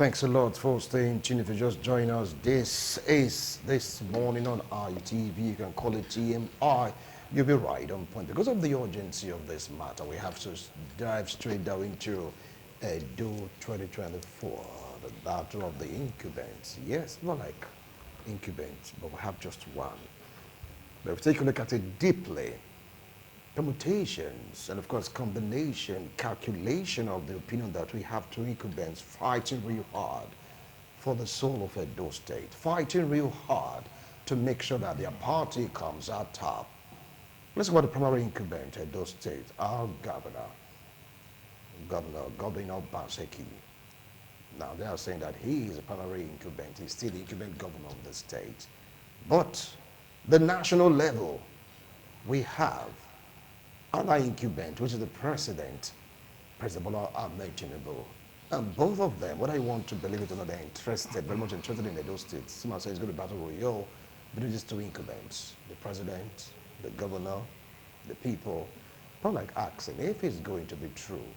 Thanks a lot for staying tuned. If you just join us, this is This Morning on ITV. You can call it TMI. You'll be right on point. Because of the urgency of this matter, we have to dive straight down into EDO 2024, the battle of the incumbents. Yes, not like incumbents, but we have just one. But if we take a look at it deeply, permutations and of course combination, calculation of the opinion that we have two incumbents fighting real hard for the soul of Edo State, fighting real hard to make sure that their party comes out top. Let's go to the primary incumbent Edo State, our Governor Baseki. Now they are saying that he is a primary incumbent, he's still the incumbent governor of the state. But the national level, we have another incumbent, which is the President Bola Ahmed Tinubu. And both of them, whether you want to believe it or not, they're interested, very much interested in Edo State. Someone says it's going to be battle royale between these two incumbents, the President, the Governor, the people. Not like asking if it's going to be true.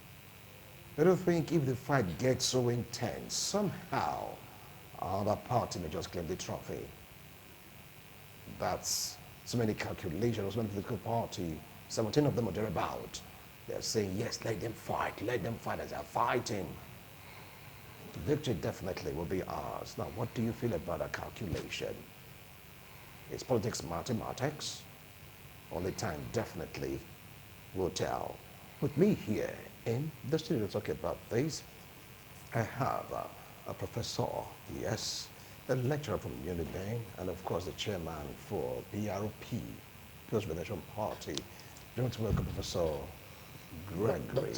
I don't think if the fight gets so intense, somehow another party may just claim the trophy. That's so many calculations, so many political parties. 17 of them are thereabout. They're saying, yes, let them fight as they're fighting. The victory definitely will be ours. Now, what do you feel about a calculation? Is politics mathematics? Only time definitely will tell. With me here in the studio to talk about this, I have a professor, yes, a lecturer from Unibank, and of course the chairman for PRP, People's Relation Party. I want to welcome Professor Gregory.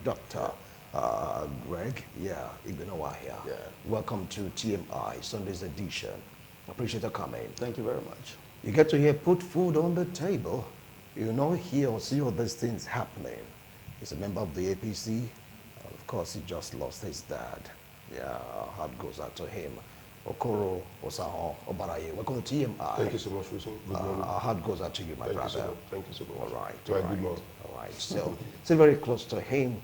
Doctor. Greg. Yeah, Igbenowahia. Yeah. Welcome to TMI, Sunday's edition. Appreciate your coming. Thank you very much. You get to hear put food on the table. You know, hear or see all these things happening. He's a member of the APC. Of course, he just lost his dad. Yeah, our heart goes out to him. Okoro Osaho Obaraye, welcome to TMI. Thank you so much, Wilson. Good morning. Our heart goes out to you, my brother. Thank you so much. All right. Good morning. All right. So, still very close to him.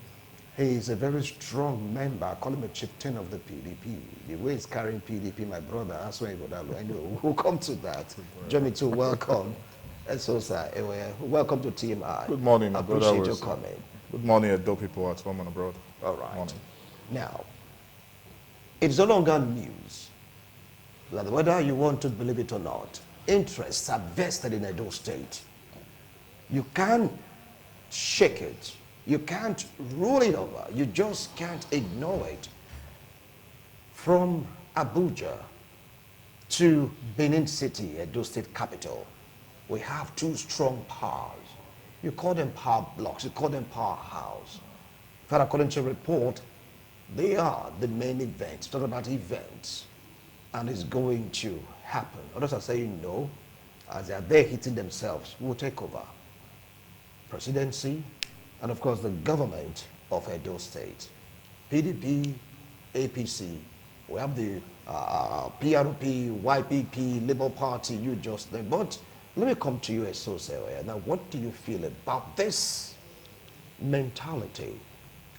He's a very strong member. I call him a chieftain of the PDP. The way he's carrying PDP, my brother, I swear, I know. We'll come to that. Johnny, too, welcome. And so, sir, welcome to TMI. Good morning, my brother. Appreciate your coming. Good morning, Edo people at home and abroad. All right. Morning. Now, it's no longer news that whether you want to believe it or not, interests are vested in Edo State. You can't shake it. You can't rule it over. You just can't ignore it. From Abuja to Benin City, Edo State capital, we have two strong powers. You call them power blocks, you call them powerhouse. In fact, according to a report, they are the main events. Talk about events, and it's going to happen. Others are saying no, as they are there hitting themselves, who will take over. Presidency, and of course the government of Edo State. PDP, APC, we have the PRP, YPP, Labour Party, you just name. But let me come to you as Sosewe. Now, what do you feel about this mentality,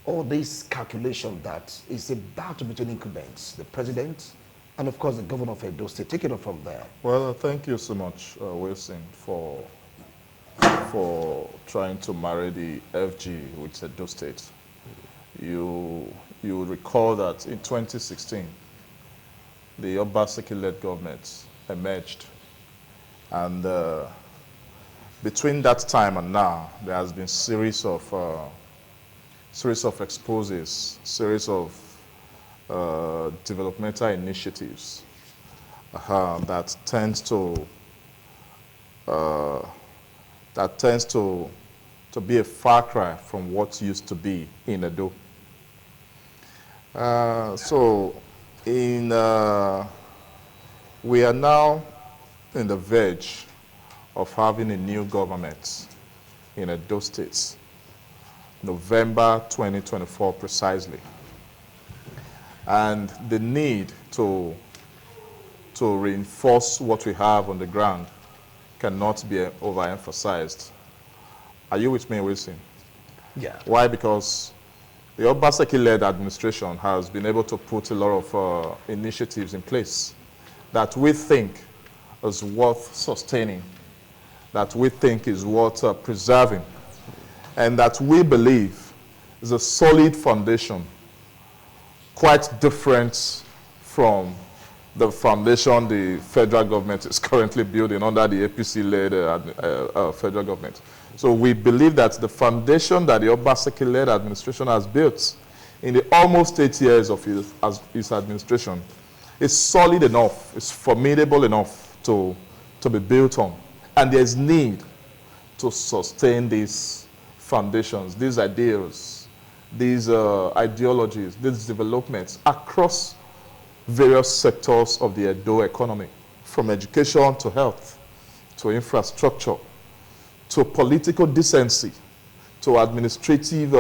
or this calculation that is a battle between incumbents, the president, and of course the governor of Edo State? Take it up from there. Well, thank you so much, Wilson, for trying to marry the FG with Edo State. You recall that in 2016, the Obaseki-led government emerged, and between that time and now, there has been series of exposes, series of developmental initiatives that tends to be a far cry from what used to be in Edo. We are now in the verge of having a new government in Edo State, November 2024 precisely. And the need to reinforce what we have on the ground cannot be overemphasized. Are you with me, Wilson? Yeah. Why? Because the Obaseki-led administration has been able to put a lot of initiatives in place that we think is worth sustaining, that we think is worth preserving, and that we believe is a solid foundation, quite different from the foundation the federal government is currently building under the APC-led federal government. So we believe that the foundation that the Obaseki-led administration has built in the almost 8 years of his administration is solid enough, is formidable enough to be built on. And there's need to sustain these foundations, these ideals, these ideologies, these developments across various sectors of the Edo economy, from education to health, to infrastructure, to political decency, to administrative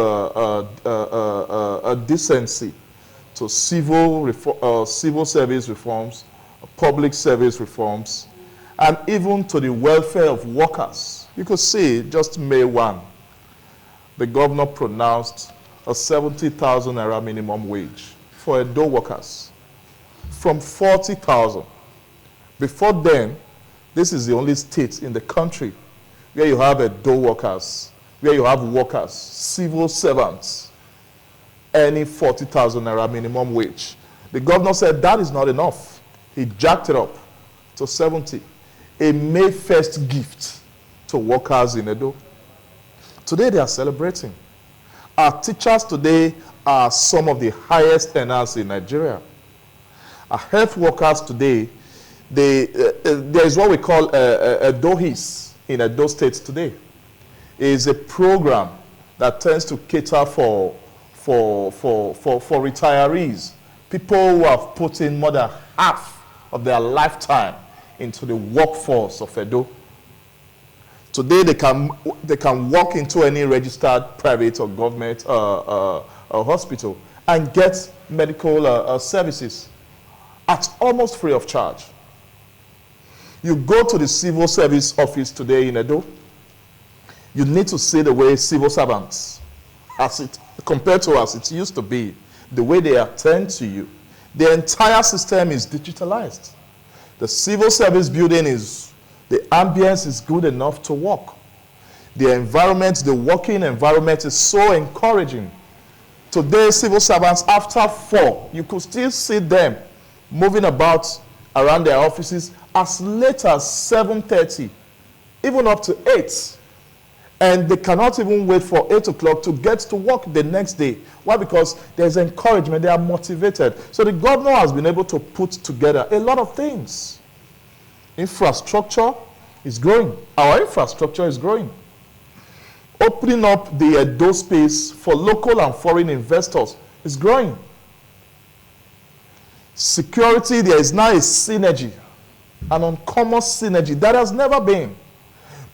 decency, to civil service reforms, public service reforms, and even to the welfare of workers. You could see just May 1, the governor pronounced a 70,000 naira minimum wage for Edo workers from 40,000. Before then, this is the only state in the country where you have Edo workers, where you have workers, civil servants, earning 40,000 naira minimum wage. The governor said that is not enough. He jacked it up to 70. A May 1st gift to workers in Edo. Today they are celebrating. Our teachers today are some of the highest earners in Nigeria. Our health workers today, there is what we call a DOHIS in Edo State today. It is a program that tends to cater for retirees, people who have put in more than half of their lifetime into the workforce of Edo. Today they can walk into any registered private or government hospital and get medical services at almost free of charge. You go to the civil service office today in Edo, you need to see the way civil servants, compared to as it used to be, the way they attend to you. The entire system is digitalized. The civil service building the ambience is good enough to work. The environment, the working environment is so encouraging. Today, civil servants, after 4, you could still see them moving about around their offices as late as 7:30, even up to 8. And they cannot even wait for 8 o'clock to get to work the next day. Why? Because there's encouragement, they are motivated. So the governor has been able to put together a lot of things. Infrastructure is growing. Our infrastructure is growing. Opening up the Edo space for local and foreign investors is growing. Security, there is now a synergy, an uncommon synergy that has never been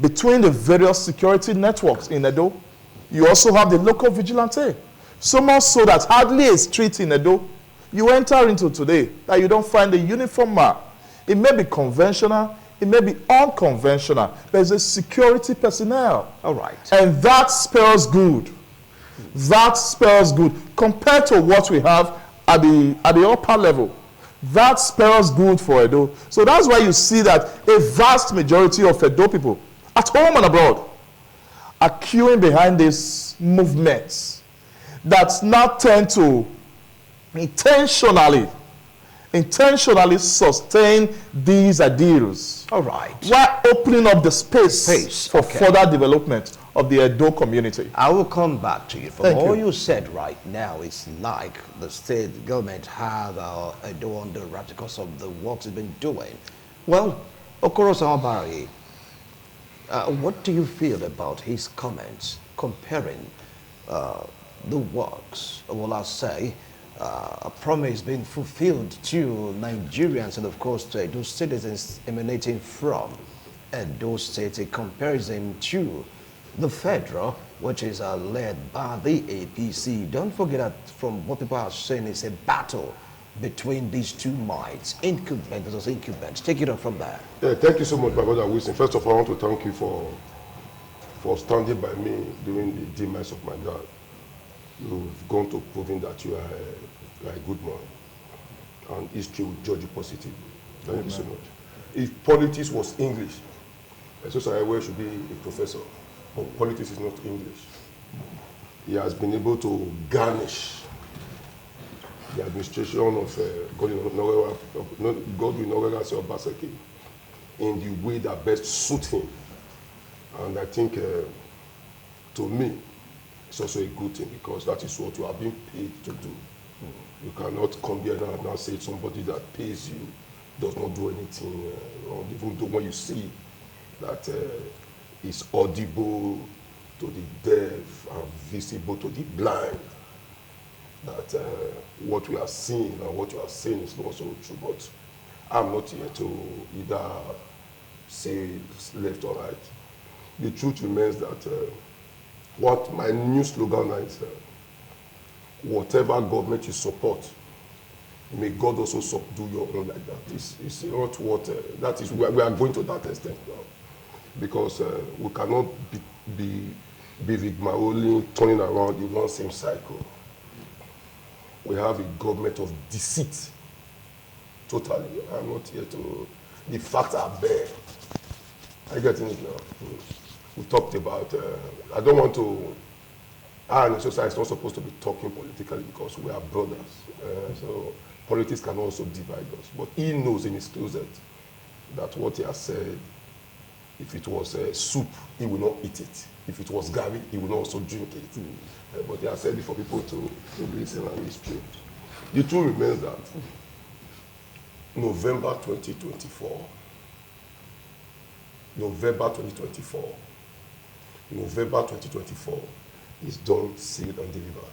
between the various security networks in Edo. You also have the local vigilante. So much so that hardly a street in Edo you enter into today that you don't find a uniform man. It may be conventional, it may be unconventional. There's a security personnel. All right. And that spells good. That spells good compared to what we have at the upper level. That spells good for Edo. So that's why you see that a vast majority of Edo people at home and abroad are queuing behind these movements that now tend to intentionally sustain these ideals. All right. While opening up the space for further development of the Edo community. I will come back to you. From Thank all you. you said right now, it's like the state government have Edo on the wrap because of the work it's been doing. Well, Okoro Sawabari, what do you feel about his comments comparing the works, well, I'll say, a promise being fulfilled to Nigerians and, of course, to Edo citizens emanating from Edo State, a comparison to the federal, which is led by the APC. Don't forget that from what people are saying, it's a battle between these two minds, incumbent versus incumbents. Take it on from there. Yeah, thank you so much, my brother Wilson. First of all, I want to thank you for standing by me during the demise of my dad. you've gone to proving that you are a good man, and history will judge you positively. Thank you so much. If politics was English, Esosaiwe should be a professor, but politics is not English. He has been able to garnish the administration of Godwin Oregasi Obaseki in the way that best suits him. And I think, to me, it's also a good thing, because that is what you are being paid to do. You cannot come here and now say somebody that pays you does not do anything wrong, even though when you see that is audible to the deaf and visible to the blind, that what we are seeing and what you are saying is not so true. But I'm not here to either say left or right. The truth remains that what my new slogan is, whatever government you support, may God also do your own like that. It's not what, that is, we are going to that extent now. Because we cannot be rigmarolling, turning around in one same cycle. We have a government of deceit. Totally. I'm not here to, the facts are there. I get in it now. We talked about, I don't want to, I and the society is not supposed to be talking politically because we are brothers. So politics can also divide us. But he knows in his closet that what he has said, if it was soup, he will not eat it. If it was gari, he will not also drink it. But he has said it for people to listen and listen. The truth remains that November 2024 is done, sealed, and delivered.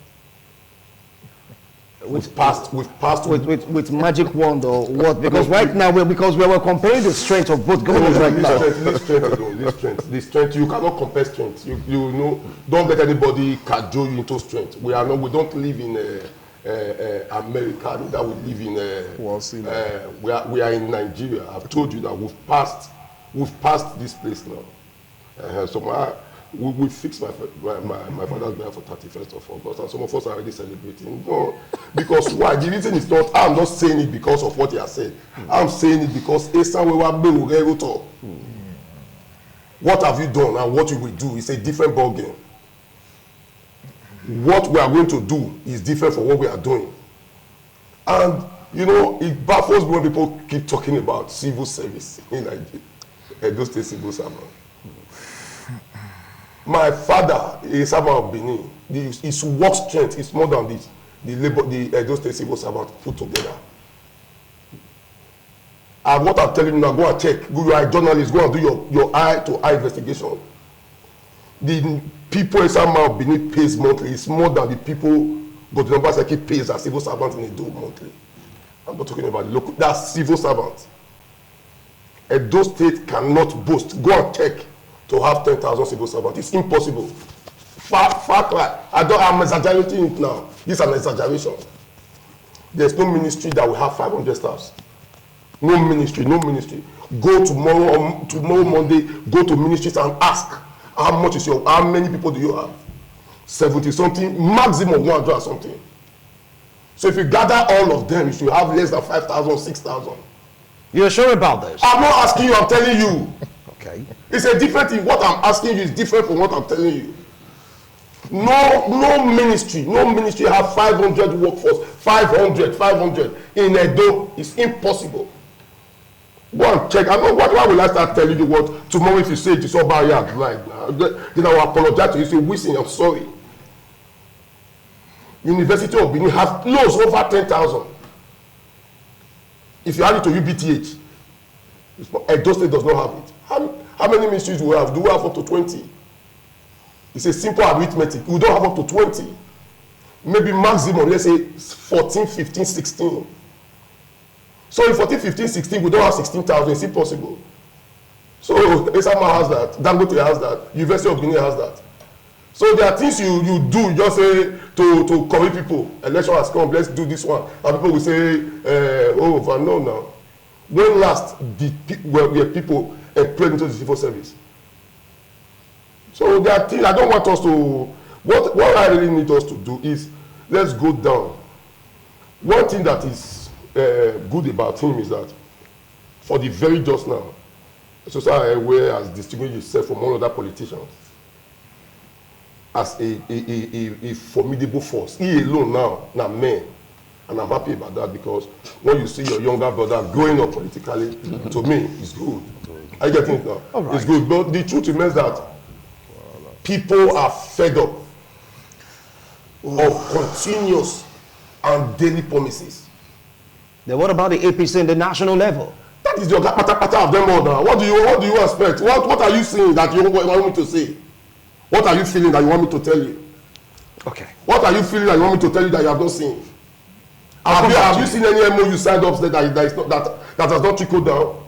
We've passed with magic wand or what? Because right now, because we were comparing the strength of both governments right now. This strength, you cannot compare strength. You know, don't let anybody cajole you into strength. We don't live in America, neither we live in we are in Nigeria. I've told you that we've passed this place now. So we fixed my father's birthday for 31st of August, and some of us are already celebrating. No, because why? The reason is not, I'm not saying it because of what he has said. I'm saying it because what have you done and what you will do is a different ball game. What we are going to do is different from what we are doing. And, you know, it baffles me when people keep talking about civil service in Nigeria, Edo State civil servant. My father is a of Benin. His work strength is more than the Edo State civil servant put together. And what I'm telling you now, go and check. You are a journalist, go and do your eye-to-eye investigation. The people in some of Benin pays monthly. It's more than the people Godwin Obaseki pays as civil servants in Edo monthly. I'm not talking about the local, that's civil servants. Edo State cannot boast. Go and check to have 10,000 civil servants. It's impossible. Far cry. I'm exaggerating it now. This is an exaggeration. There's no ministry that will have 500 staffs. No ministry. Go tomorrow Monday, go to ministries and ask how many people do you have? 70 something, maximum 100 something. So if you gather all of them, you should have less than 5,000, 6,000. You're sure about this? I'm not asking you, I'm telling you. Okay. It's a different thing. What I'm asking you is different from what I'm telling you. No ministry have 500 workforce. 500 in Edo. It's impossible. Go and check. I know why will I start telling you what tomorrow if you say it's all about your right now? Then I will apologize to you. Say, listen, I'm sorry. University of Benin has close over 10,000. If you add it to UBTH, Edo State does not have it. How many ministries do we have? Do we have up to 20? It's a simple arithmetic. We don't have up to 20. Maybe maximum, let's say 14, 15, 16. So in 14, 15, 16, we don't have 16,000. It's impossible. So Esama has that. Dangote has that. University of Benin has that. So there are things you do, just say to commit people. Election has come, let's do this one. And people will say, no now. When last were people employed into the civil service? So there are things, I don't want us to What I really need us to do is, let's go down. One thing that is good about him is that, for the very just now, society where has distinguished itself from all other politicians as a formidable force. He alone now man. And I'm happy about that, because when you see your younger brother growing up politically, to me, it's good. Are you getting it now? Right. It's good. But the truth remains that people are fed up of continuous and daily promises. Then what about the APC in the national level? That is the pata of them all now. What do you expect? What are you seeing that you want me to say? What are you feeling that you want me to tell you? Okay. What are you feeling that you want me to tell you that you have not seen? Have you seen any MOU signed up that has not trickled down?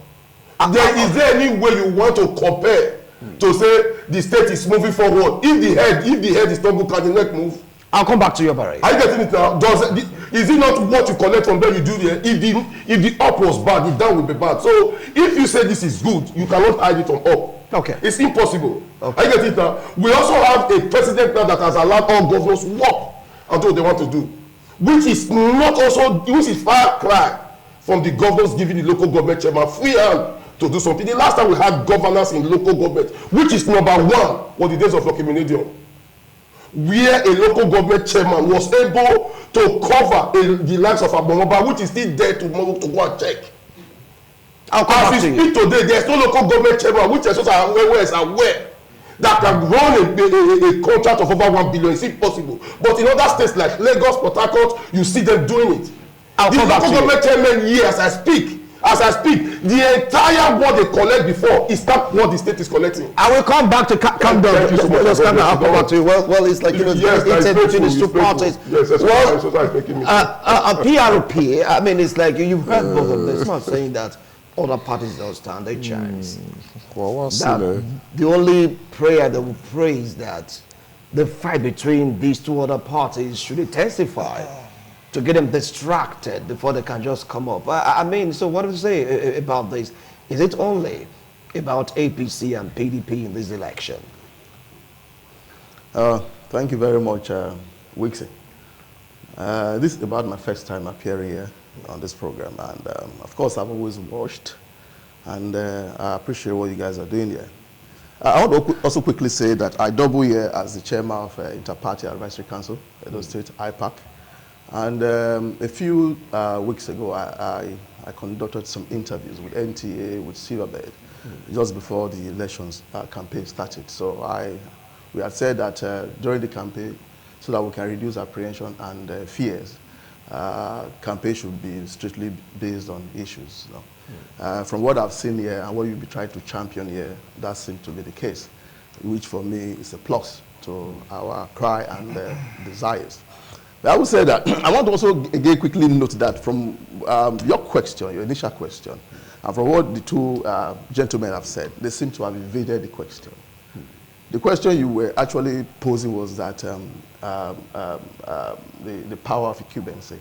Is there any way you want to compare to say the state is moving forward? If the head is not good, can the neck move? I'll come back to your barrier. Are you getting it now? Is it not what you collect from there you do there? If the up was bad, the down will be bad. So if you say this is good, you cannot hide it from up. Okay. It's impossible. Okay. Are you getting it now? We also have a president now that has allowed all governors to work and do what they want to do, which is far cry from the governors giving the local government chairman free hand to do something. The last time we had governors in local government, which is number one, was the days of Lucky Minadium, where a local government chairman was able to cover the likes of Abomoba, which is still there tomorrow to go and check. As we speak today, there is no local government chairman, which is aware that can run a contract of over 1 billion. It's impossible. But in other states like Lagos, Port Harcourt, you see them doing it. The local government chairman here, as I speak, the entire what they collect before is not what the state is collecting. I will come back to calm down. I'll come back to you. Well, it's like, it's between these two parties. Yes, that's what making me. PRP, I mean, it's like you've heard both of them. It's not saying that other parties don't stand a chance. The only prayer they will pray is that the fight between these two other parties should intensify to get them distracted before they can just come up. I mean, so what do you say about this? Is it only about APC and PDP in this election? Thank you very much, Wixie. This is about my first time appearing here on this program, and of course I've always watched, and I appreciate what you guys are doing here. I want to also quickly say that I double here as the chairman of Inter-Party Advisory Council, Edo State, IPAC. And a few weeks ago, I conducted some interviews with NTA, with Silverbird, just before the elections campaign started. So we had said that during the campaign, so that we can reduce apprehension and fears, campaign should be strictly based on issues. You know? From what I've seen here and what you'll be trying to champion here, that seems to be the case, which for me is a plus to our cry and desires. But I would say that I want to also again quickly note that from your question, your initial question, and from what the two gentlemen have said, they seem to have evaded the question. The question you were actually posing was that the power of incumbency,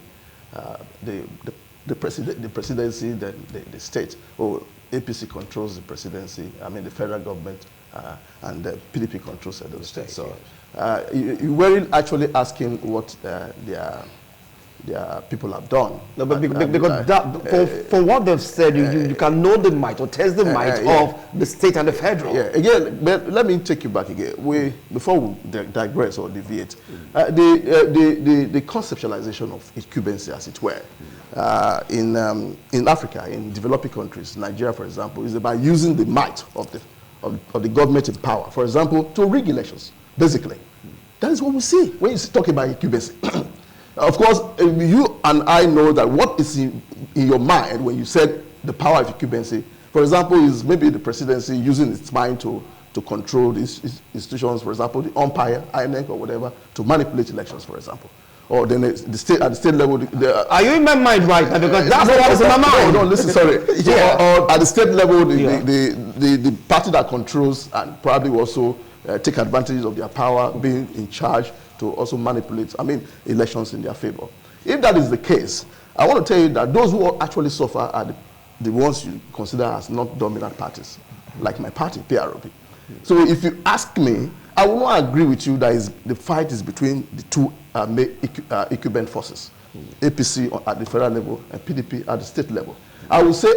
the presidency, the state, or APC controls the presidency, I mean the federal government, and the PDP controls the state. So you weren't actually asking what their people have done. No, but because for what they've said, you can know the might or test the might of the state and the federal. Yeah, again, but let me take you back again. Before we digress or deviate, the conceptualization of incumbency, as it were, in Africa, in developing countries, Nigeria, for example, is about using the might of the government in power, for example, to rig elections, basically. That is what we see when you talk about incumbency. Of course, you and I know that what is in your mind when you said the power of incumbency, for example, is maybe the presidency using its mind to control these institutions, for example, the umpire, INEC or whatever, to manipulate elections, for example. Or then at the state level, are you in my mind right now? Because that's what is in my mind. No, listen, sorry. So, or at the state level, the party that controls and probably also take advantage of their power, being in charge to also manipulate, elections in their favor. If that is the case, I want to tell you that those who actually suffer are the ones you consider as not dominant parties, like my party, PRP. So if you ask me, I will not agree with you that the fight is between the two incumbent forces, APC at the federal level and PDP at the state level. I will say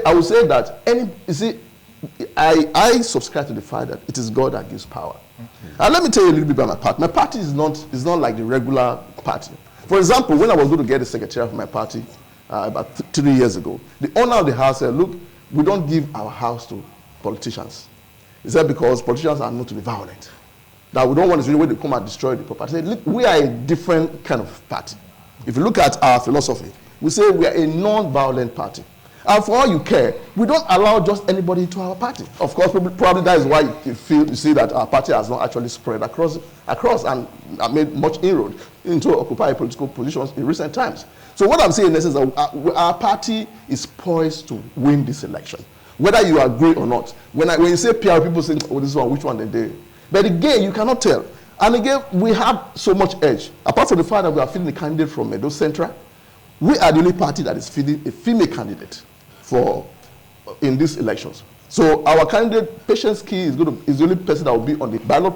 that I subscribe to the fact that it is God that gives power. And let me tell you a little bit about my party. My party is not like the regular party. For example, when I was going to get the secretary of my party about 3 years ago, the owner of the house said, look, we don't give our house to politicians. He said because politicians are known to be violent. That we don't want to see when they come and destroy the property. He said, look, we are a different kind of party. If you look at our philosophy, we say we are a non-violent party. And for all you care, we don't allow just anybody into our party. Of course, probably that is why you see that our party has not actually spread across and made much inroad into occupying political positions in recent times. So what I'm saying is that our party is poised to win this election, whether you agree or not. When you say PR, people say, oh, this one, which one they did? But again, you cannot tell. And again, we have so much edge. Apart from the fact that we are fielding a candidate from Edo Central, we are the only party that is fielding a female candidate in these elections. So our candidate, Patience Key, is the only person that will be on the ballot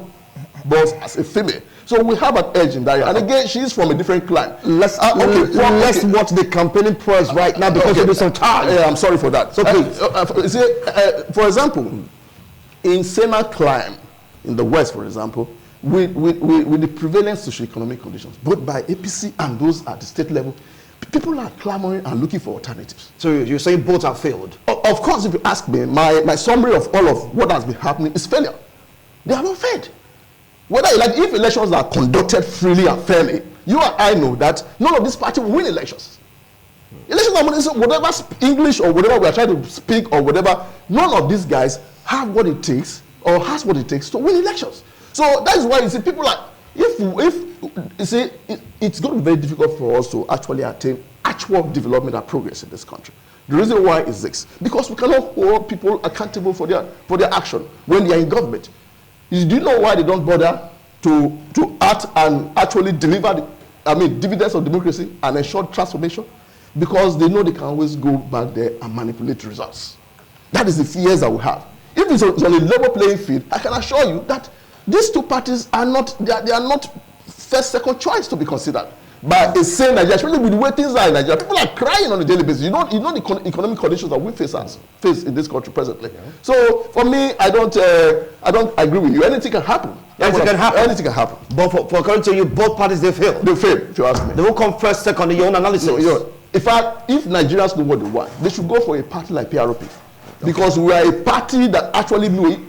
box as a female. So we have an edge in that. And again, she is from a different clan. Let's watch the campaigning press right now because we do some time. I'm sorry for that. So please, for example, in Sena Climb, in the West, for example, with the prevalent socio-economic conditions, both by APC and those at the state level, people are clamoring and looking for alternatives. So you're saying both have failed? Of course, if you ask me, my summary of all of what has been happening is failure. They have not failed. If elections are conducted freely and fairly, you and I know that none of these parties will win elections. Elections are whatever English or whatever we are trying to speak or whatever, none of these guys have what it takes or has what it takes to win elections. So that is why you see people like, it's going to be very difficult for us to actually attain actual development and progress in this country. The reason why is this: because we cannot hold people accountable for their action when they are in government. Do you know why they don't bother to act and actually deliver dividends of democracy and ensure transformation? Because they know they can always go back there and manipulate results. That is the fears that we have. If it's on a level playing field, I can assure you that these two parties are not first, second choice to be considered by a sane Nigeria, especially with the way things are in Nigeria. People are crying on a daily basis. You know the economic conditions that we face in this country presently. Yeah. So for me, I don't agree with you. Anything can happen. Anything can happen. But for according to you, both parties they fail. They fail, if you ask me. They won't come first, second in your own analysis. If Nigerians know what they want, they should go for a party like PRP. Because we are a party that actually means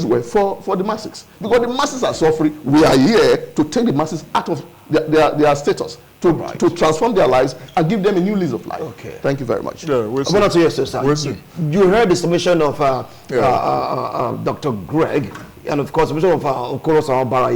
well for the masses. Because the masses are suffering, we are here to take the masses out of their status, to transform their lives and give them a new lease of life. Okay. Thank you very much. Yeah, you heard the summation of Dr. Greg, and of course, the summation of Okoro Sawabara.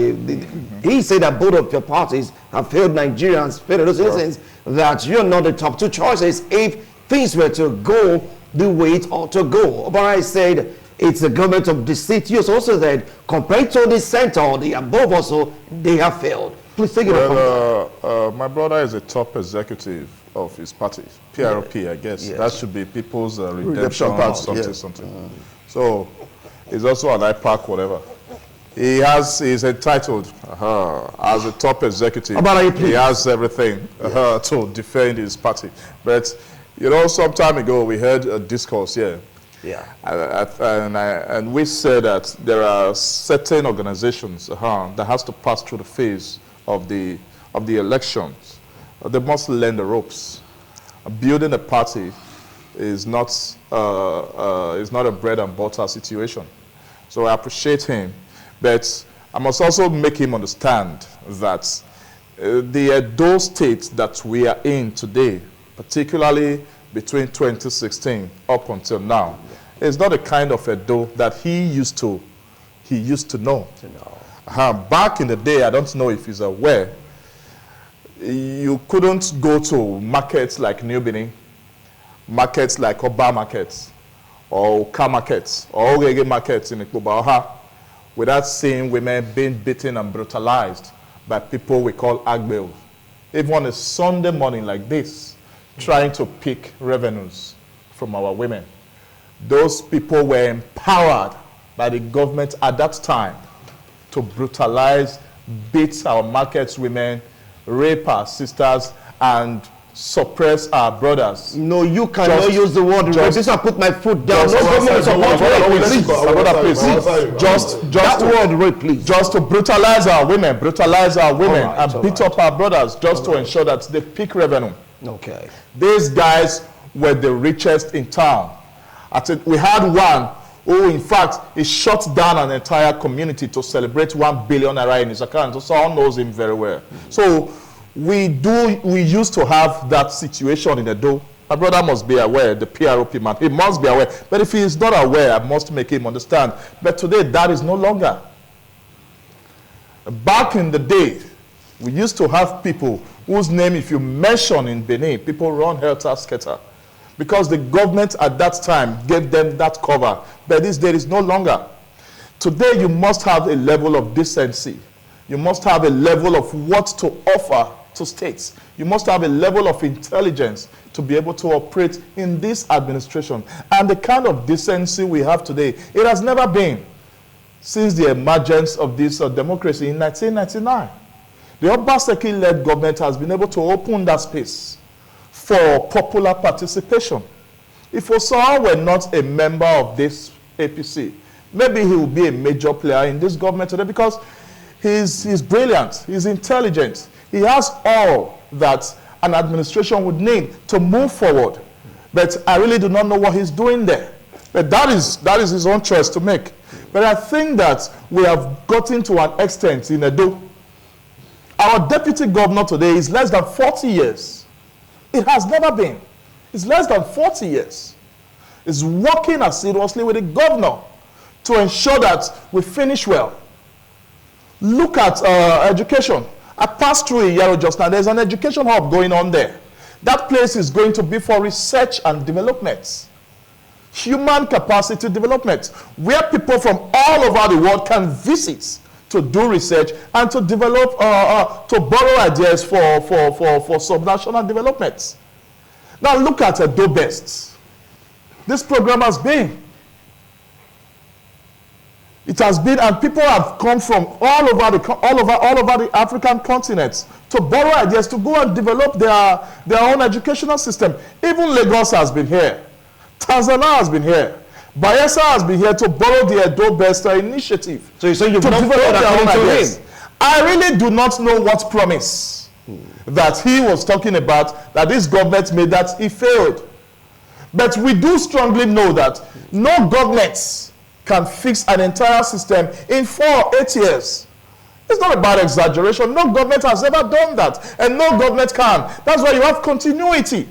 He said that both of your parties have failed Nigerians, failed those citizens, that you're not the top two choices if things were to go the way it ought to go. Obara said it's the government of the state. You also said compared to the center or the above also, they have failed. Please take it up. My brother is a top executive of his party, PRP, I guess. Yes. That should be People's Redemption Party, something. So he's also an IPAC, whatever. He's entitled as a top executive. He has everything to defend his party. But some time ago we heard a discourse here. Yeah. And we said that there are certain organizations that has to pass through the phase of the elections. They must learn the ropes. Building a party is not a bread and butter situation. So I appreciate him, but I must also make him understand that the Edo state that we are in today, particularly between 2016 up until now, is not the kind of Edo that he used to know. Back in the day, I don't know if he's aware, you couldn't go to markets like New Benin, markets like Oba markets, or Oka markets, or Orege markets in Ikpoba without seeing women being beaten and brutalized by people we call Agbeos. Even on a Sunday morning like this, trying to pick revenues from our women. Those people were empowered by the government at that time to brutalize, beat our market women, rape our sisters, and suppress our brothers. No, you cannot use the word rape. This I put my foot down. No government is supposed to Just word rape, please. Just to brutalize our women, and beat up our brothers, just to ensure that they pick revenue. Okay. These guys were the richest in town. We had one who, in fact, he shut down an entire community to celebrate 1 billion naira in his account. So all knows him very well. So we used to have that situation in Edo. My brother must be aware, the PROP man. He must be aware. But if he is not aware, I must make him understand. But today, that is no longer. Back in the day, we used to have people whose name, if you mention in Benin, people run helter-skelter. Because the government at that time gave them that cover. But this day is no longer. Today, you must have a level of decency. You must have a level of what to offer to states. You must have a level of intelligence to be able to operate in this administration. And the kind of decency we have today, it has never been since the emergence of this democracy in 1999. The Obaseki-led government has been able to open that space for popular participation. If Osao were not a member of this APC, maybe he would be a major player in this government today, because he's brilliant, he's intelligent, he has all that an administration would need to move forward. But I really do not know what he's doing there. But that is his own choice to make. But I think that we have gotten to an extent in Edo. Our deputy governor today is less than 40 years. It has never been. It's less than 40 years. He's working assiduously with the governor to ensure that we finish well. Look at education. I passed through Iyaro just now. There's an education hub going on there. That place is going to be for research and development. Human capacity development, where people from all over the world can visit to do research and to develop, to borrow ideas for subnational development. Now look at Edo Best. This program has been. It has been, and people have come from all over the African continent to borrow ideas to go and develop their own educational system. Even Lagos has been here. Tanzania has been here. Bayelsa has been here to borrow the Edo Best initiative. So you say you've to not develop their own ideas. him. I really do not know what promise that he was talking about, that this government made, that he failed. But we do strongly know that no government can fix an entire system in 4 or 8 years. It's not about exaggeration. No government has ever done that, and no government can. That's why you have continuity.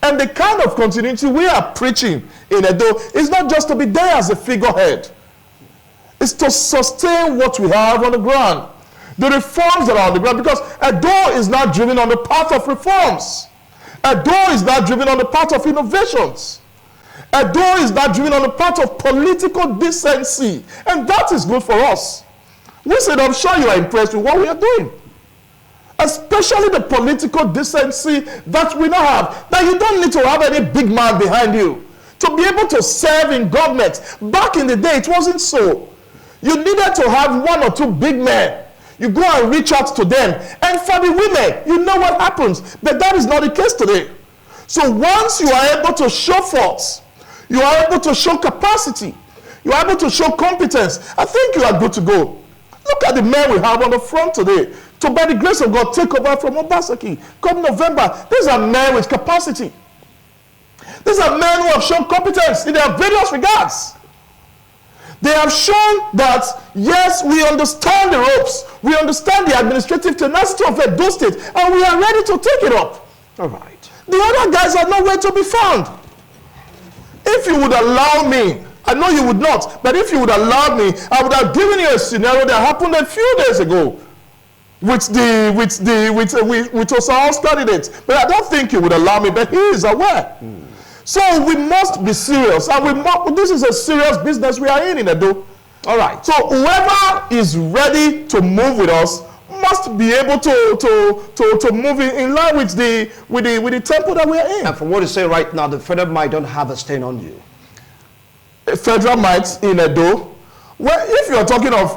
And the kind of continuity we are preaching in Edo is not just to be there as a figurehead. It's to sustain what we have on the ground. The reforms that are on the ground, because Edo is not driven on the path of reforms. Edo is not driven on the path of innovations. Edo is not driven on the path of political decency. And that is good for us. We said, I'm sure you are impressed with what we are doing. Especially the political decency that we now have. That you don't need to have any big man behind you to be able to serve in government. Back in the day, it wasn't so. You needed to have 1 or 2 big men. You go and reach out to them. And for the women, you know what happens. But that is not the case today. So once you are able to show force, you are able to show capacity, you are able to show competence, I think you are good to go. Look at the men we have on the front today. To, by the grace of God, take over from Obaseki. Come November, these are men with capacity. These are men who have shown competence in their various regards. They have shown that, yes, we understand the ropes. We understand the administrative tenacity of Edo State, and we are ready to take it up. All right. The other guys are nowhere to be found. If you would allow me, I know you would not, but if you would allow me, I would have given you a scenario that happened a few days ago with Osao's candidate. But I don't think you would allow me, but he is aware. So we must be serious, and this is a serious business we are in Edo. All right. So whoever is ready to move with us must be able to move in line with the tempo that we are in. And from what you say right now, the federal might don't have a stain on you. Federal might in Edo, Well, if you are talking of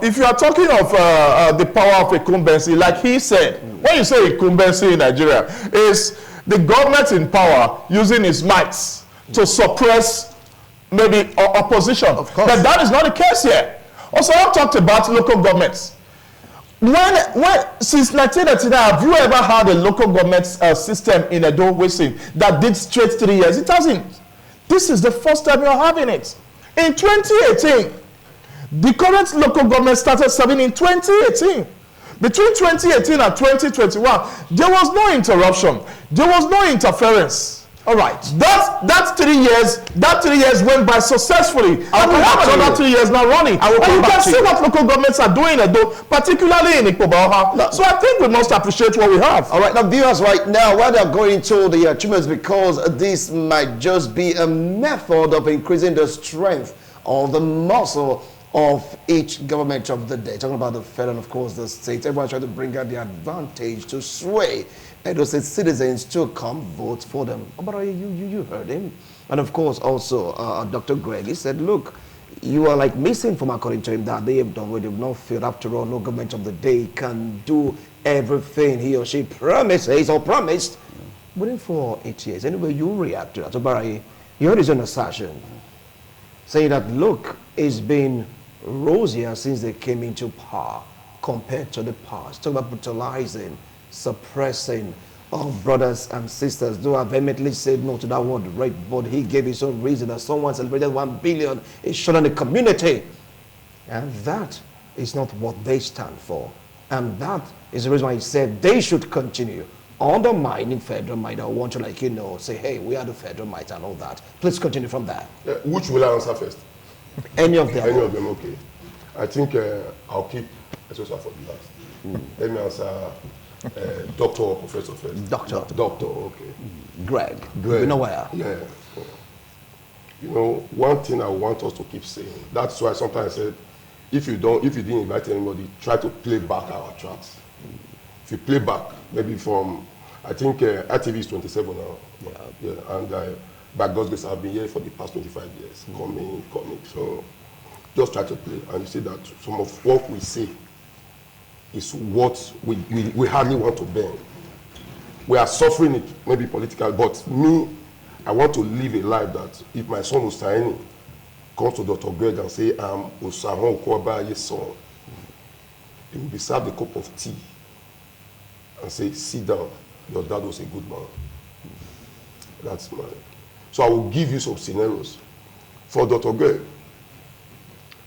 the power of incumbency, like he said, when you say incumbency in Nigeria, is the government in power using its might to suppress maybe opposition. Of course. But that is not the case here. Also, I've talked about local governments. Since 1989, have you ever had a local government system in Edo that did straight 3 years? It hasn't. This is the first time you're having it. In 2018, the current local government started serving in 2018. Between 2018 and 2021, there was no interruption. There was no interference. All right. That 3 years, went by successfully. And we have another 3 years now running. And you can see what local governments are doing, particularly in Ikpobaoha. No. So I think we must appreciate what we have. All right, now viewers, right now, while they're going to the achievements, because this might just be a method of increasing the strength or the muscle of each government of the day. Talking about the federal and, of course, the state. Everyone's trying to bring out the advantage to sway Edo State citizens to come vote for them. Oh, but you heard him. And, of course, also, Dr. Greg, he said, look, you are like misinformed, according to him, that they have done what they've not failed. After all, no government of the day can do everything he or she promises or promised within 4 or 8 years. Anyway, you react to that. So, Barry, you heard his own assertion, saying that, look, it's been rosier since they came into power compared to the past. Talk about brutalizing, suppressing our brothers and sisters. Though I vehemently said no to that word rape, but he gave his own reason that someone celebrated 1 billion is shot in the community. And that is not what they stand for. And that is the reason why he said they should continue undermining federal might. I want to, say, hey, we are the federal might and all that. Please continue from there. Which will I answer first? Any of them. Any of them, okay. I think I'll keep Esosa for the last. Let me answer doctor or professor first. Doctor, okay. Greg. You know where? Yeah. One thing I want us to keep saying. That's why sometimes I said, if you didn't invite anybody, try to play back our tracks. If you play back, maybe from, I think RTV is 27 now. Yeah. And by God's grace, I've been here for the past 25 years, coming. So just try to play. And you see that some of what we say is what we hardly want to bear. We are suffering it, maybe political, but me, I want to live a life that if my son Usaini comes to Dr. Greg and say, I'm Usahon Ukwabaye's son, he will be served a cup of tea and say, sit down, your dad was a good man. That's mine. So I will give you some scenarios. For Dr. Greg,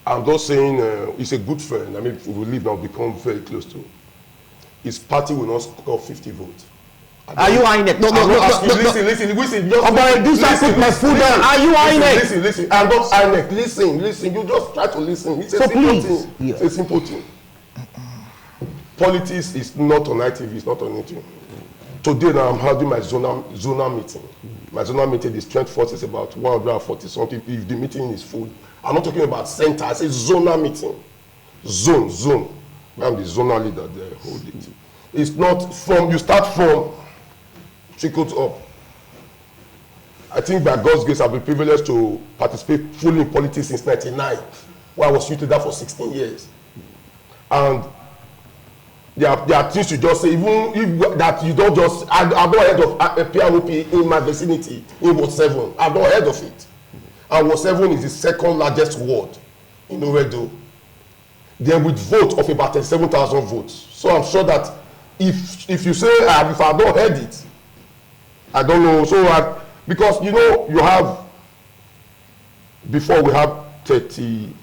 I'm just saying he's a good friend. I mean, we live now, become very close to. His party will not score 50 votes. Are you eyeing it? No. Listen. Put my food down. Are you eyeing it? Listen. I'm not eyeing it. Listen. You just try to listen. It's a simple thing. It's a simple thing. Politics is not on ITV. It's not on anything. Today now I'm having my zonal meeting. My zonal meeting, the strength force is about 140 something. If the meeting is full, I'm not talking about center. I say zonal meeting. Zone. I'm the zonal leader there. Hold it. It's not from, you start from, trickles up. I think by God's grace, I've been privileged to participate fully in politics since 1999, where I was tutored that for 16 years. And there are things you just say, even if that you don't just, I've not heard of a PROP in my vicinity, in Ward 7. I've not heard of it. And Ward 7 is the second largest ward in Oredo. Then with vote of about 37,000 votes. So I'm sure that if you say, if I don't heard it, I don't know. So because you have, before we have 32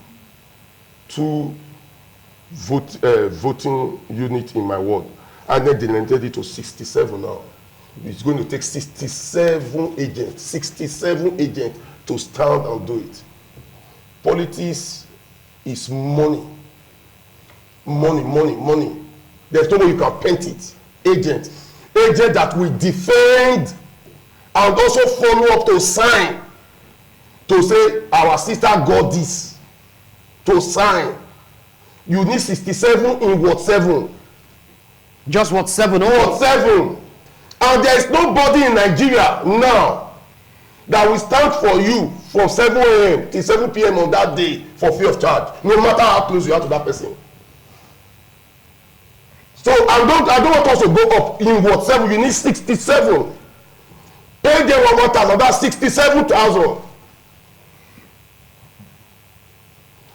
voting unit in my ward, and then they limited it to 67 now. It's going to take 67 agents to stand and do it. Politics is money. There's no way you can paint it. Agent that will defend and also follow up to sign, to say our sister got this, to sign. You need 67 in Ward 7. Just Ward 7? Ward 7. And there is nobody in Nigeria now that will stand for you from 7 a.m. till 7 p.m. on that day for free of charge, no matter how close you are to that person. So I don't want us to go up in what 7? You need 67. Pay them 1,000. That's 67,000,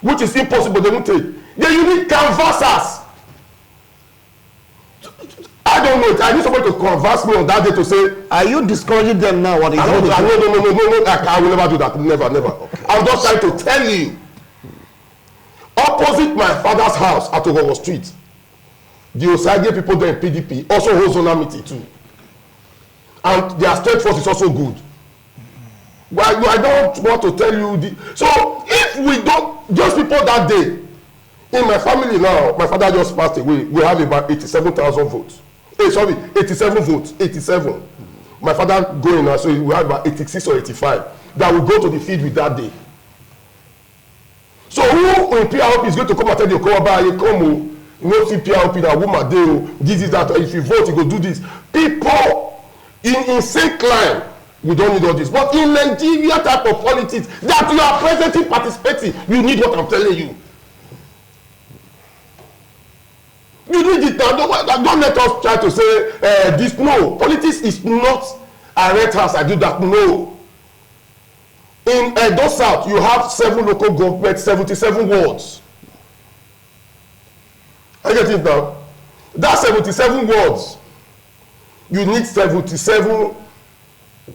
which is impossible. They won't take. Then you need canvassers. I don't know. I need somebody to converse me on that day to say. Are you discouraging them now? What is no. I will never do that. Never. Okay. I'm just trying to tell you. Opposite my father's house at Ogogo Street, the Osage people there in PDP also hold zonamity too, and their strength force is also good. Well, I don't want to tell you so if we don't, just people that day in my family now, my father just passed away. We have about 87,000 votes. 87 votes. 87. My father going now, so we have about 86 or 85 that will go to the field with that day. So who in PRP is going to come and tell you, come, no see PRP that woman dey this is that. If you vote, you go do this. People in same climb, we don't need all this. But in Nigeria type of politics that you are presently participating, you need what I'm telling you. You need it now. Don't let us try to say this. No, politics is not a red house. I do that. No. In Edo South, you have 7 local governments, 77 wards. I get it now. That's 77 wards. You need 77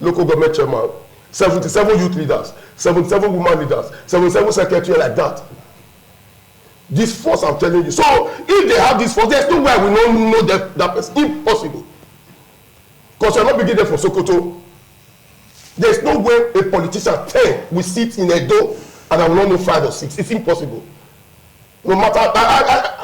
local government chairman, 77 youth leaders, 77 women leaders, 77 secretary like that. This force I'm telling you. So if they have this force, there's no way we don't know that person. Impossible. Because you're not beginning there from Sokoto. There's no way a politician 10 will sit in Edo and I will not know 5 or 6. It's impossible. No matter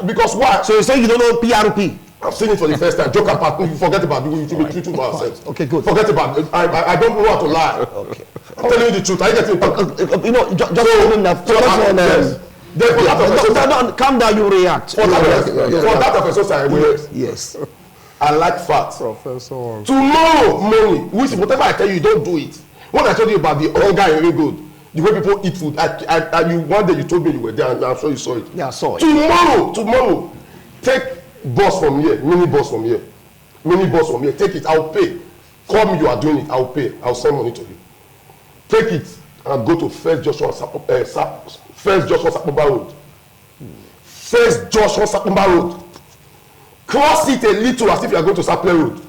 because why? So you say you don't know PRP? I've seen it for the first time. Joke apart, forget about it. We should be truthful about ourselves. Okay, good. Forget about it. I don't know how to lie. Okay. I'm telling you the truth. I get it. You know, just calm down, you react. For that professor, I will. Yes. I like facts. Professor. Tomorrow morning, which whatever I tell you, don't do it. When I told you about the hunger in very good, the way people eat food, you one day you told me you were there, and I'm sure you saw it. Yeah, I saw it. Tomorrow, take bus from here, mini bus from here. Take it. I'll pay. Call me. You are doing it. I'll pay. I'll send money to you. Take it and go to First Joshua Sapumba Road. First Joshua Sapumba Road. Cross it a little as if you are going to Sapele Road.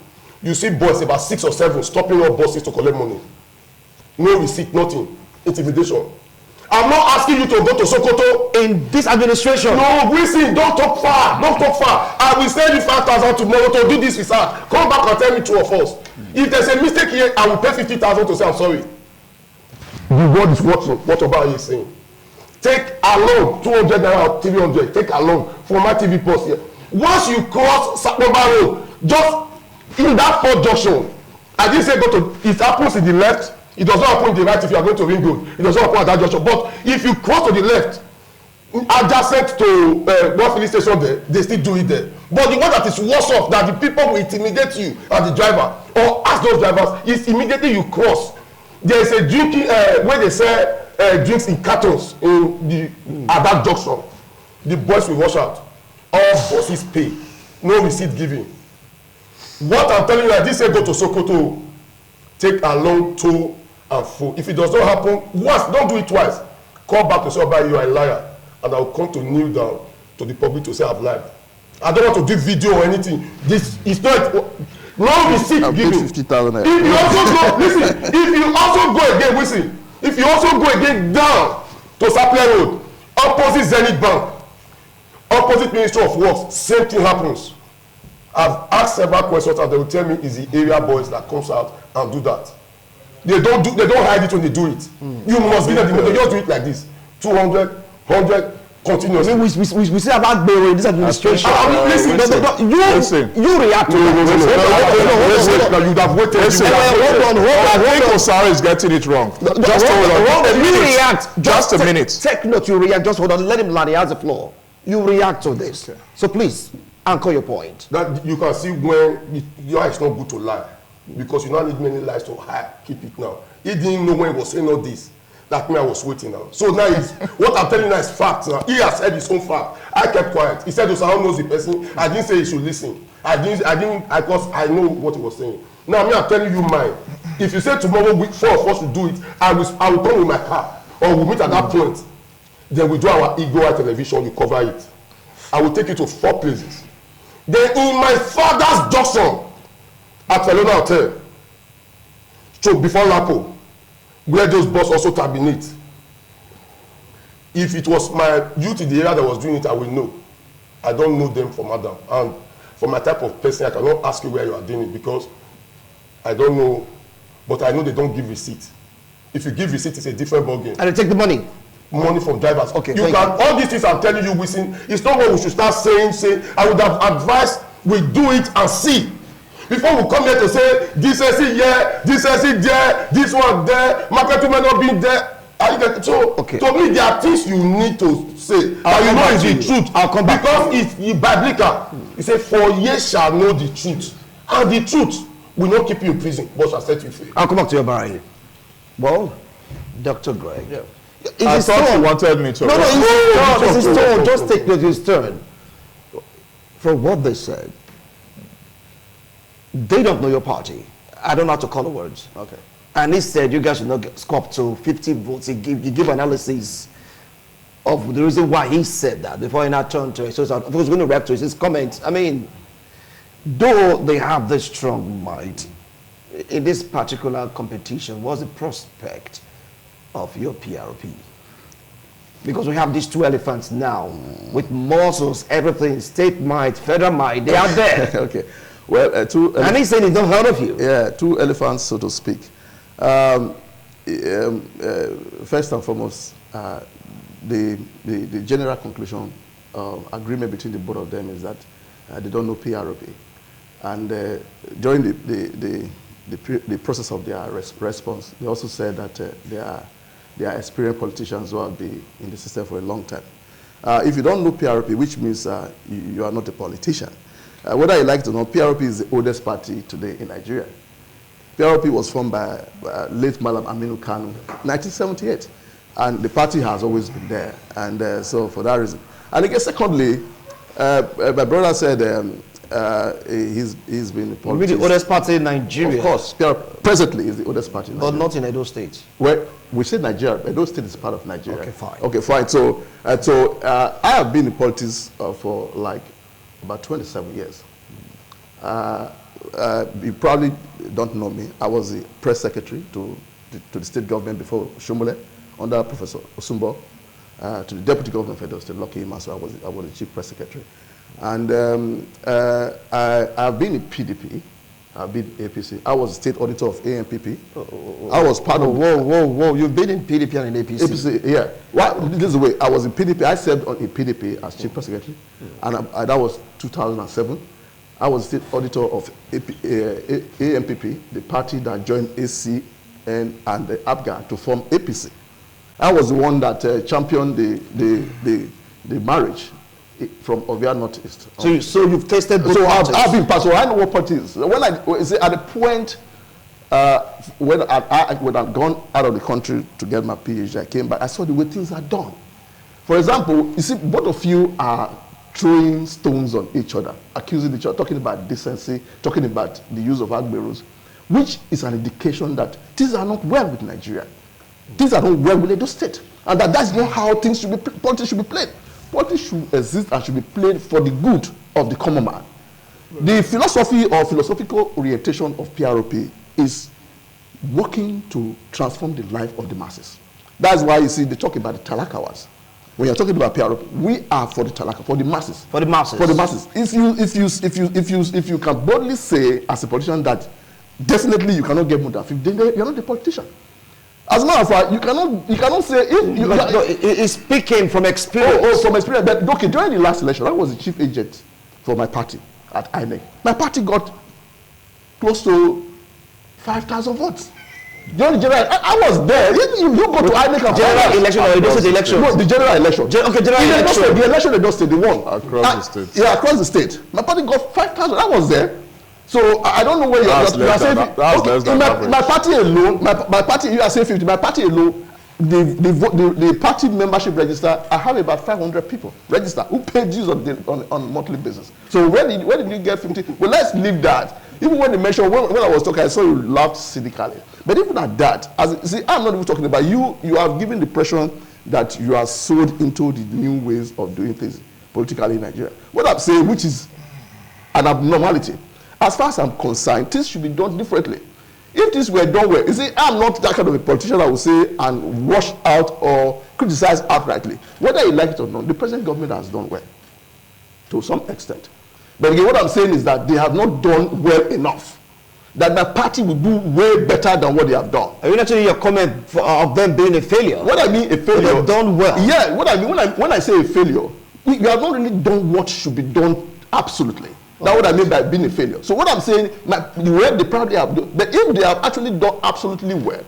You see boys about 6 or 7 stopping all buses to collect money. No receipt, nothing. Intimidation. I'm not asking you to go to Sokoto in this administration. No, listen, don't talk far. I will send you 5,000 tomorrow to do this research. Come back and tell me true or false. If there's a mistake here, I will pay 50,000 to say I'm sorry. The word is watching. Whatever he is saying. Take a loan, 200 naira, 300. Take a loan from my TV post here. Once you cross Sapumba Road, just in that 4th junction, I didn't say go to. It happens in the left. It does not happen in the right if you are going to Ring Road. It does not happen at that junction. But if you cross to the left, adjacent to one filling station there, they still do it there. But the one that is worse off, that the people will intimidate you and the driver, or ask those drivers, is immediately you cross. There is a drinking where they sell drinks in cartons at that junction. The boys will wash out. All bosses pay. No receipt given. What I'm telling you, I did say go to Sokoto, take a long tow and fo. If it does not happen once, don't do it twice. Call back to say, oh, you are a liar, and I will come to kneel down to the public to say I've lied. I don't want to do video or anything. This is not no receipt given. 50,000. If you also go, listen. If you also go again, listen. If you also go again down to Sapele Road, opposite Zenith Bank, opposite Ministry of Works, same thing happens. I've asked several questions and they will tell me it's the area boys that comes out and do that. They don't hide it when they do it. You must be there. They just do it like this. 200, 100, continuously. We say about Bero in this administration. Listen, you react to that. No, you'd have waited. Hold on. I think Osara is getting it wrong. Just hold on. You react. Just a minute. Take note, you react. Just hold on. Let him land. He has the floor. You react to this. So please, anchor your point. That you can see when your is not good to lie. because you now need many lives to keep it now. He didn't know when he was saying all this. That me, I was waiting now. So now what I'm telling you now is fact now. He has said his own fact. I kept quiet. He said Osahon knows the person. I didn't say he should listen. Because I know what he was saying. Now me, I'm telling you mine. If you say tomorrow 4 of us will do it, I will come with my car, or we'll meet at that point. Then we do our EDO television, we cover it. I will take you to 4 places. Then in my father's junction at Felona Hotel, so before Lapo, where those bus also terminate. If it was my youth in the area that was doing it, I will know. I don't know them from Adam. And for my type of person, I cannot ask you where you are doing it because I don't know. But I know they don't give receipt. If you give receipt, it's a different ballgame. And they take the money? Money from drivers. Okay, you can, all these things I'm telling you, Wisin, it's not what we should start saying. I would have advised we do it and see. Before we come here to say, this is here, this is there, this one there, market may not be there. So, okay. To me, there are things you need to say. And you know it's the truth. I'll come back. Because it's biblical. It says, for ye shall know the truth. And the truth will not keep you in prison, but shall set you free. I'll come back to your barrel. Well, Dr. Greg. Yeah. I thought you wanted me to. No, it's his turn. Just take his turn. From what they said, they don't know your party. I don't know how to call the words. Okay. And he said you guys should not get scope to 50 votes. He give analysis of the reason why he said that before he now turned to it. So I was going to react to his comments. I mean, though they have this strong might, in this particular competition, what's the prospect of your PRP? Because we have these 2 elephants now with muscles, everything, state might, federal might, they are there. Okay. Well, and he's saying he's not heard of you. Yeah, 2 elephants, so to speak. First and foremost, the general conclusion agreement between the both of them is that they don't know PRP. And during the process of their response, they also said that they are experienced politicians who have been in the system for a long time. If you don't know PRP, which means you are not a politician. Whether you like to know, PRP is the oldest party today in Nigeria. PRP was formed by late Malam Aminu Kanu, 1978. And the party has always been there. And so for that reason. And again, secondly, my brother said he's been in politics. Really the oldest party in Nigeria? Of course. PRP presently is the oldest party in Nigeria. But not in Edo State? Well, we say Nigeria. Edo State is part of Nigeria. Okay, fine. Okay, fine. So I have been in politics for like about 27 years. You probably don't know me. I was the press secretary to the state government before Shomole, under Professor Osumbo, to the deputy governor of Edo State, Lucky Imaso. I was the chief press secretary. And I've been in PDP. I've been APC. I was state auditor of AMPP. I was part of... Whoa. You've been in PDP and in APC? APC, yeah. Well, this is the way. I was in PDP. I served in PDP as chief press secretary. And that was 2007. I was state auditor of AMPP, the party that joined ACN and the APGA to form APC. I was the one that championed the marriage from Ovia Northeast. So you've tasted both parties? I've been part, so I know what parties. When at the point when I'd gone out of the country to get my PhD, I came back, I saw the way things are done. For example, you see, both of you are throwing stones on each other, accusing each other, talking about decency, talking about the use of agberos, which is an indication that things are not well with Nigeria. Things are not well with Edo State. And that's not how things should be, politics should be played. Politics should exist and should be played for the good of the common man. The philosophy or philosophical orientation of PRP is working to transform the life of the masses. That's why you see they talk about the Talakawas. When you're talking about PRP, we are for the Talaka, for the masses. For the masses. For the masses. If you can boldly say as a politician that definitely you cannot get more than 50, then you're not a politician. As a matter of fact, you cannot say if you. It's speaking from experience. Oh, from experience. But okay, during the last election, I was the chief agent for my party at INEC. My party got close to 5,000 votes. During the general, I was there. You go to INEC. General election or the election? No, the general election. General election. The election in Edo State, they won. Across the state. Yeah, across the state. My party got 5,000. I was there. So I don't know where you are saying. My party alone, my party, you are saying 50. My party alone, the party membership register, I have about 500 people registered who pay dues on a monthly basis. So where did you get 50? Well, let's leave that. Even when they mentioned, when I was talking, I saw you laughed cynically. But even at that, I'm not even talking about you. You have given the impression that you are sold into the new ways of doing things politically in Nigeria. What I'm saying, which is an abnormality, as far as I'm concerned, things should be done differently. If this were done well, you see, I'm not that kind of a politician that will say and rush out or criticize outrightly. Whether you like it or not, the present government has done well to some extent. But again, what I'm saying is that they have not done well enough. That my party will do way better than what they have done. Are you not saying your comment of them being a failure? What I mean a failure. They have done well. Yeah, what I mean when I say a failure, we have not really done what should be done absolutely. That's what I mean by being a failure. So what I'm saying, the way they probably have done, but if they have actually done absolutely well,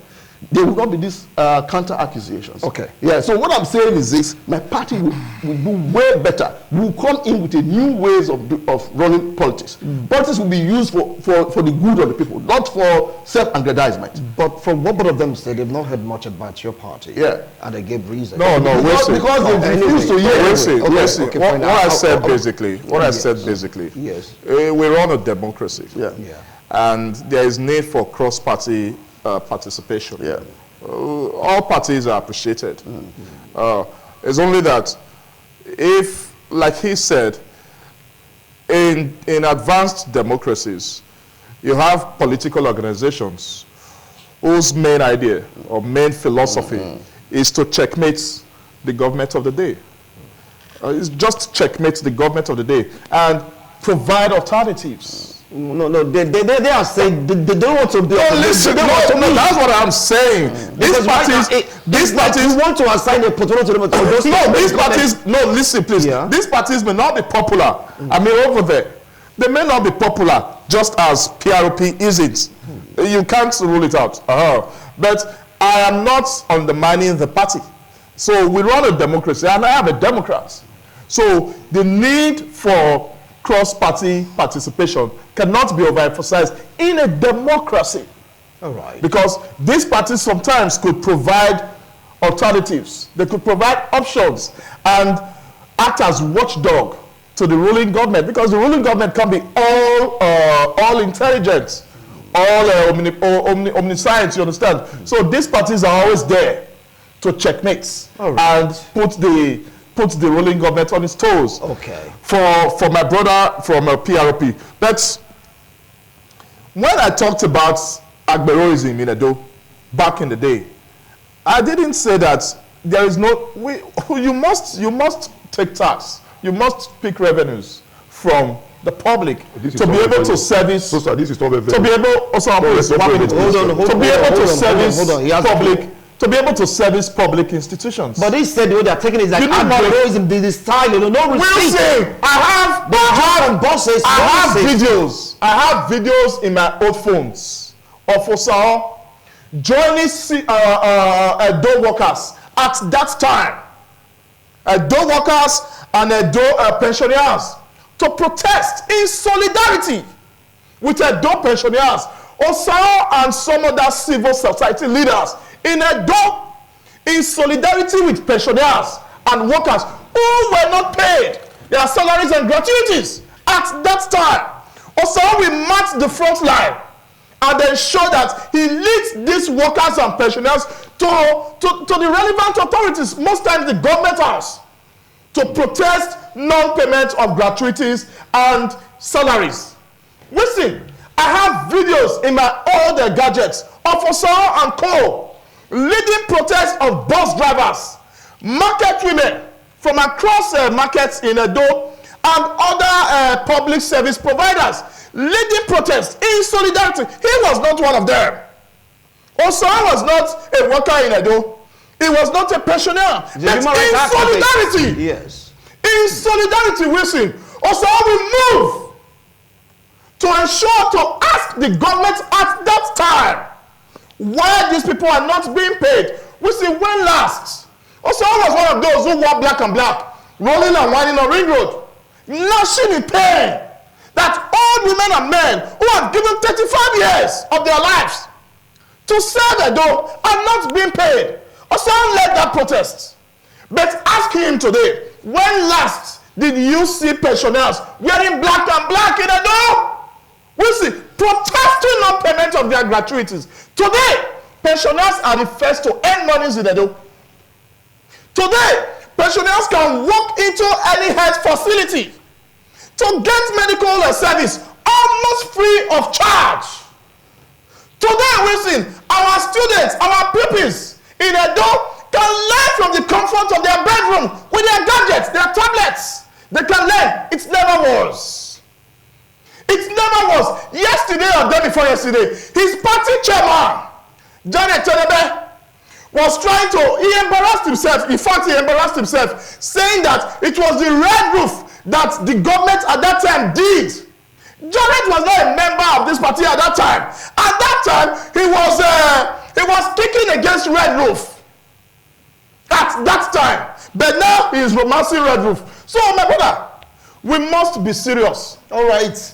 there will not be these counter accusations. Okay. Yeah. So what I'm saying is this: my party will do way better. We'll come in with a new ways of running politics. Politics will be used for the good of the people, not for self-aggrandizement. But from what both of them said, they've not heard much about your party. Yeah. And they gave reasons. No, because they refuse to hear. What I said basically, yes, we run a democracy. Yeah. And there is need for cross-party participation. Yeah. All parties are appreciated. It's only that if, like he said, in advanced democracies, you have political organizations whose main idea or main philosophy is to checkmate the government of the day. It's just checkmate the government of the day and provide alternatives. No, they are saying they don't want to be. No, listen, that's what I'm saying. These parties, you want to assign a portfolio to them. These parties, listen, please. Yeah. These parties may not be popular. I mean, over there, they may not be popular, just as PRP isn't. You can't rule it out. But I am not undermining the party. So we run a democracy, and I am a Democrat. So the need for cross-party participation cannot be overemphasized in a democracy. All right. Because these parties sometimes could provide alternatives. They could provide options and act as watchdog to the ruling government, because the ruling government can be all intelligent, all omniscient, you understand? So these parties are always there to checkmate and put the ruling government on its toes. Okay. For my brother from PRP. But when I talked about Agberoism in Edo back in the day, I didn't say that there is no you must take tax. You must pick revenues from the public to be able to service. This is not a to be able to be able to service public. To be able to service public institutions. But they said the way they're taking it is like Agberoism, the style, no receipt. Wilson, I have videos in my old phones of Osao joining Edo workers at that time. Edo workers and Edo pensioners to protest in solidarity with Edo pensioners. Osao and some other civil society leaders in Edo, in solidarity with pensioners and workers who were not paid their salaries and gratuities at that time. Also, we marched the front line and ensure that he leads these workers and pensioners to the relevant authorities, most times the government house, to protest non-payment of gratuities and salaries. Listen, I have videos in my older gadgets of Osao and Co. leading protests of bus drivers, market women from across markets in Edo, and other public service providers leading protests in solidarity. He was not one of them. Osao was not a worker in Edo. He was not a pensioner. But in solidarity, yes. In solidarity, Wilson, Osao will move to ensure to ask the government at that time why these people are not being paid. We see when last. Osao was one of those who wore black and black, rolling and whining on Ring Road, gnashing in pain that old women and men who have given 35 years of their lives to serve Edo are not being paid. Osan led that protest. But ask him today, when last did you see pensioners wearing black and black in Edo? We see protesting non-payment of their gratuities. Today, pensioners are the first to earn monies in Edo. Today, pensioners can walk into any health facility to get medical service almost free of charge. Today, we see our students, our pupils in Edo can learn from the comfort of their bedroom with their gadgets, their tablets. They can learn. It never was. It never was. Yesterday or day before yesterday, his party chairman, Janet Tenebe, was trying to, he embarrassed himself. In fact, he embarrassed himself, saying that it was the red roof that the government at that time did. Janet was not a member of this party at that time. At that time, he was kicking against red roof. At that time. But now he is romancing red roof. So, my brother, we must be serious. All right.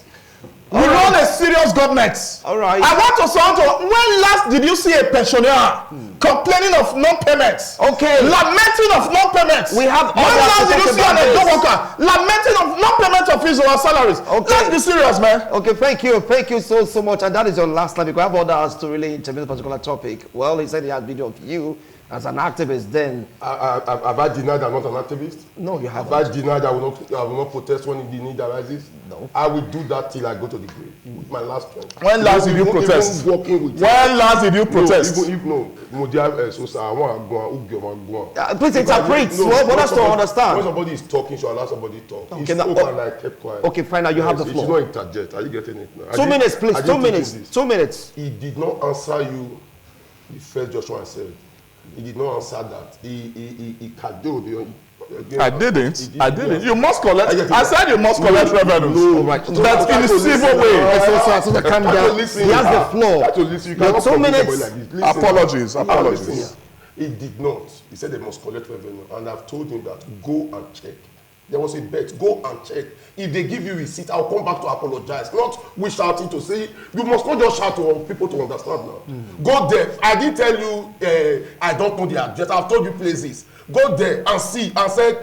We run a serious government. All right. I want to sound to, when last did you see a pensioner complaining of non-payments? Okay. Lamenting of non-payments. We have when last did you see an this. Edo worker lamenting of non-payment of his or her salaries? Okay. Let's be serious, man. Okay, thank you so much. And that is your last line, because I have others to really interview this particular topic. Well, he said he had video of you as an activist then. Have I denied I'm not an activist? No, you haven't. Have I denied I will not protest when the need arises? No. I will do that till I go to the grave. With my last point. When last did you protest? Even walking with When last did you protest? No, I want to go. Please interpret. What us to understand. When somebody is talking, so allow somebody to talk. Okay, He spoke and I kept quiet. Okay, fine. Now you have the He floor. should not interject. Are you getting it now? 2 minutes, please. 2 minutes. 2 minutes. He did not answer you the first Joshua said. He did not answer that. He cajoled. I didn't. You must collect. I said you must collect revenues. No, right. That's in a civil way. So calm down. He has the floor. Now, 2 minutes. Apologies. Listen. He did not. He said they must collect revenue. And I've told him that go and check. There was a bet. Go and check. If they give you a receipt, I'll come back to apologize. Not we shouting to say, you must not just shout to people to understand now. Go there. I didn't tell you, I don't know the address. I've told you places. Go there and see and say,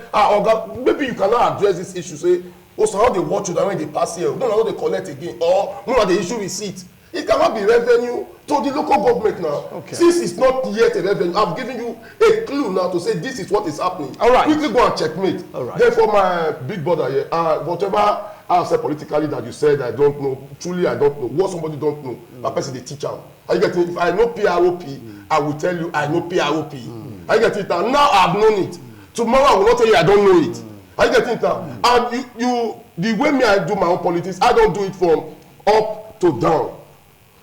maybe you cannot address this issue. Say, so how they watch you that when they pass here, don't know how they collect again. Or no, they issue receipt. It cannot be revenue to the local government now. Okay. Since it's not yet a revenue, I've given you a clue now to say this is what is happening. All right. Quickly go and checkmate. All right. Therefore, my big brother here, whatever I said politically that you said I don't know, truly I don't know. What somebody don't know, that person they teach am. Are you getting it? If I know PROP, I will tell you I know PROP. Are you getting it now? Now I've known it. Tomorrow I will not tell you I don't know it. Are you getting it now? And you the way me I do my own politics, I don't do it from up to down.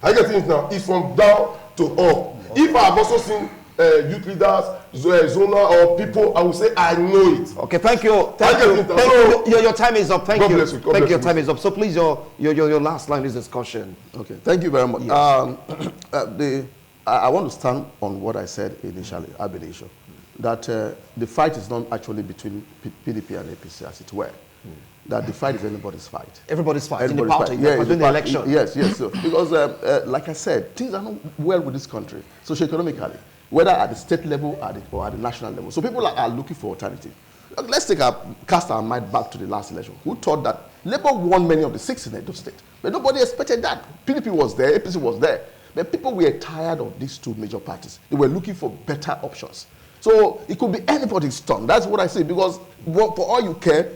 I get it now. It's from down to up. If I have also seen youth leaders, zona or people, I will say I know it. Okay, thank you. Thank you. Your time is up. Thank you. Bless you. God Thank bless you. Your you. time is up. So please, your last line of this discussion. Okay, thank you very much. Yes. I want to stand on what I said initially, ab initio, that the fight is not actually between PDP and APC, as it were. That the fight is anybody's fight. Everybody's fight in the Everybody's party. fight. Yeah, During the election. Yes. So, because, like I said, things are not well with this country, socioeconomically, whether at the state level or at the national level. So people are looking for alternative. Let's cast our mind back to the last election. Who thought that Labour won many of the 6 in Edo State? But nobody expected that. PDP was there, APC was there. But people were tired of these two major parties. They were looking for better options. So it could be anybody's turn. That's what I say, because for all you care,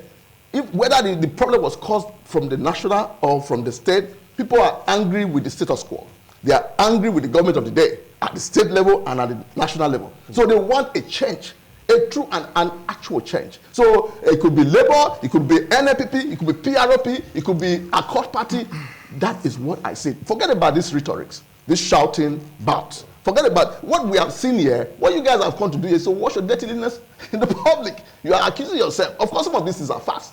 whether the problem was caused from the national or from the state, people are angry with the status quo. They are angry with the government of the day at the state level and at the national level. So they want a change, a true and an actual change. So it could be Labour, it could be NPP, it could be PROP, it could be Accord Party. That is what I say. Forget about this rhetorics, this shouting bout. Forget about what we have seen here. What you guys have come to do is to wash your dirtiness in the public. You are accusing yourself. Of course, some of these things are facts.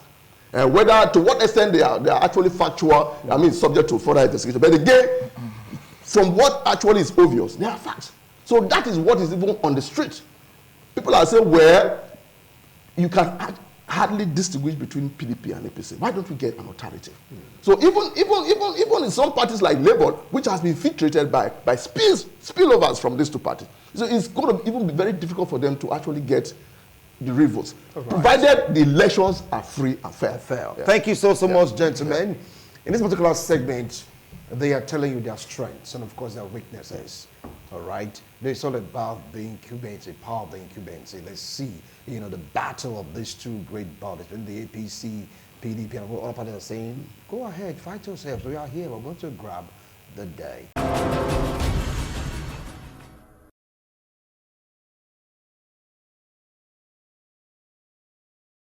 Whether to what extent they are actually factual, I mean, subject to further investigation. But again, from what actually is obvious, they are facts. So that is what is even on the street. People are saying, well, you can hardly distinguish between PDP and APC. Why don't we get an alternative? So even in some parties like Labour, which has been filtrated by spillovers from these two parties, so it's going to even be very difficult for them to actually get the real votes, provided the elections are free and fair. Yeah. Thank you so much, gentlemen. In this particular segment, they are telling you their strengths and, of course, their weaknesses. All right? It's all about the incumbency, power of the incumbency. Let's see, the battle of these two great bodies, when the APC, PDP, and all parties are saying, go ahead, fight yourselves. We are here. We're going to grab the day.